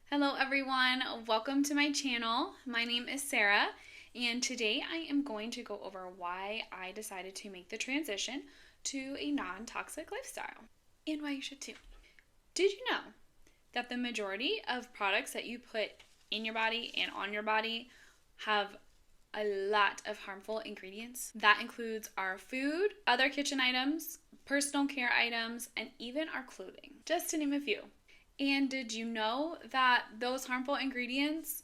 Hello everyone, welcome to my channel. My name is Sarah and today I am going to go over why I decided to make the transition to a non-toxic lifestyle and why you should too. Did you know that the majority of products that you put in your body and on your body have a lot of harmful ingredients? That includes our food, other kitchen items, personal care items, and even our clothing, just to name a few. And did you know that those harmful ingredients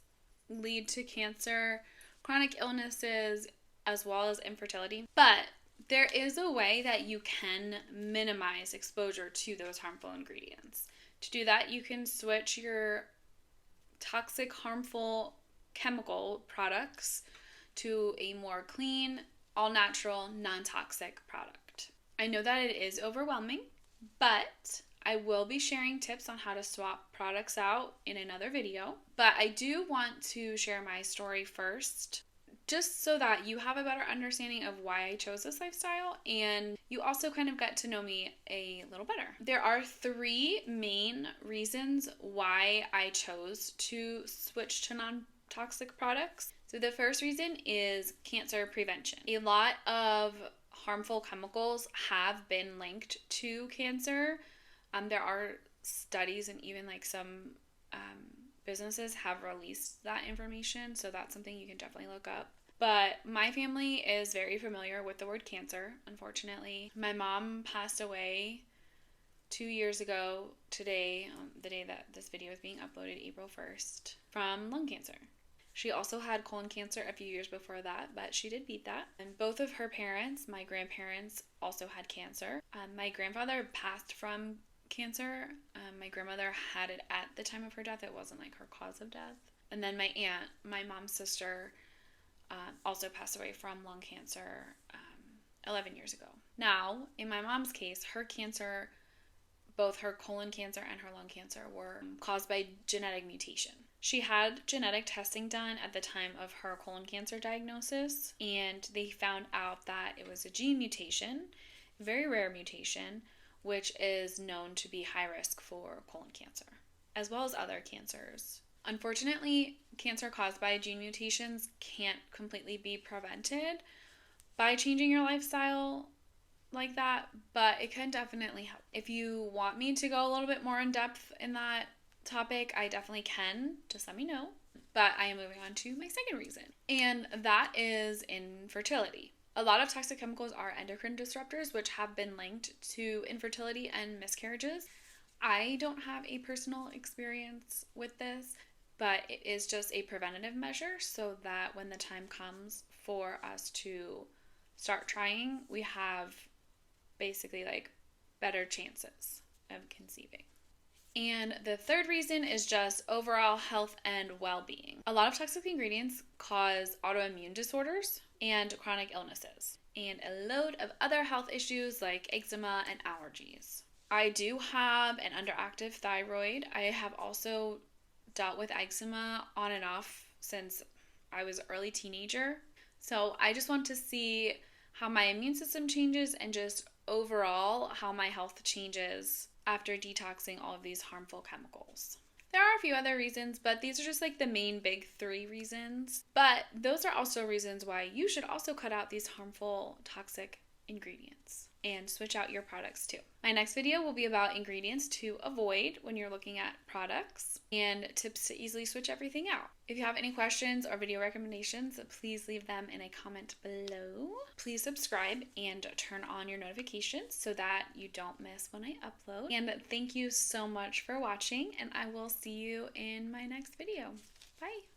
lead to cancer, chronic illnesses, as well as infertility? But there is a way that you can minimize exposure to those harmful ingredients. To do that, you can switch your toxic, harmful chemical products to a more clean, all-natural, non-toxic product. I know that it is overwhelming, but I will be sharing tips on how to swap products out in another video, but I do want to share my story first, just so that you have a better understanding of why I chose this lifestyle and you also kind of get to know me a little better. There are three main reasons why I chose to switch to non-toxic products. So the first reason is cancer prevention. A lot of harmful chemicals have been linked to cancer. There are studies and even some businesses have released that information, so that's something you can definitely look up. But my family is very familiar with the word cancer, unfortunately. My mom passed away 2 years ago today, the day that this video is being uploaded, April 1st, from lung cancer. She also had colon cancer a few years before that, but she did beat that. And both of her parents, my grandparents, also had cancer. My grandfather passed from cancer. My grandmother had it at the time of her death. It wasn't her cause of death. And then my aunt, my mom's sister, also passed away from lung cancer 11 years ago. Now, in my mom's case, her cancer, both her colon cancer and her lung cancer, were caused by genetic mutation. She had genetic testing done at the time of her colon cancer diagnosis, and they found out that it was a gene mutation, a very rare mutation, which is known to be high risk for colon cancer, as well as other cancers. Unfortunately, cancer caused by gene mutations can't completely be prevented by changing your lifestyle like that, but it can definitely help. If you want me to go a little bit more in depth in that topic, I definitely can. Just let me know. But I am moving on to my second reason, and that is infertility. A lot of toxic chemicals are endocrine disruptors, which have been linked to infertility and miscarriages. I don't have a personal experience with this, but it is just a preventative measure so that when the time comes for us to start trying, we have basically better chances of conceiving. And the third reason is just overall health and well-being. A lot of toxic ingredients cause autoimmune disorders and chronic illnesses, and a load of other health issues like eczema and allergies. I do have an underactive thyroid. I have also dealt with eczema on and off since I was an early teenager. So I just want to see how my immune system changes and just overall how my health changes after detoxing all of these harmful chemicals. There are a few other reasons, but these are just the main big three reasons. But those are also reasons why you should also cut out these harmful toxic ingredients and switch out your products too. My next video will be about ingredients to avoid when you're looking at products and tips to easily switch everything out. If you have any questions or video recommendations, please leave them in a comment below. Please subscribe and turn on your notifications so that you don't miss when I upload. And thank you so much for watching, and I will see you in my next video. Bye!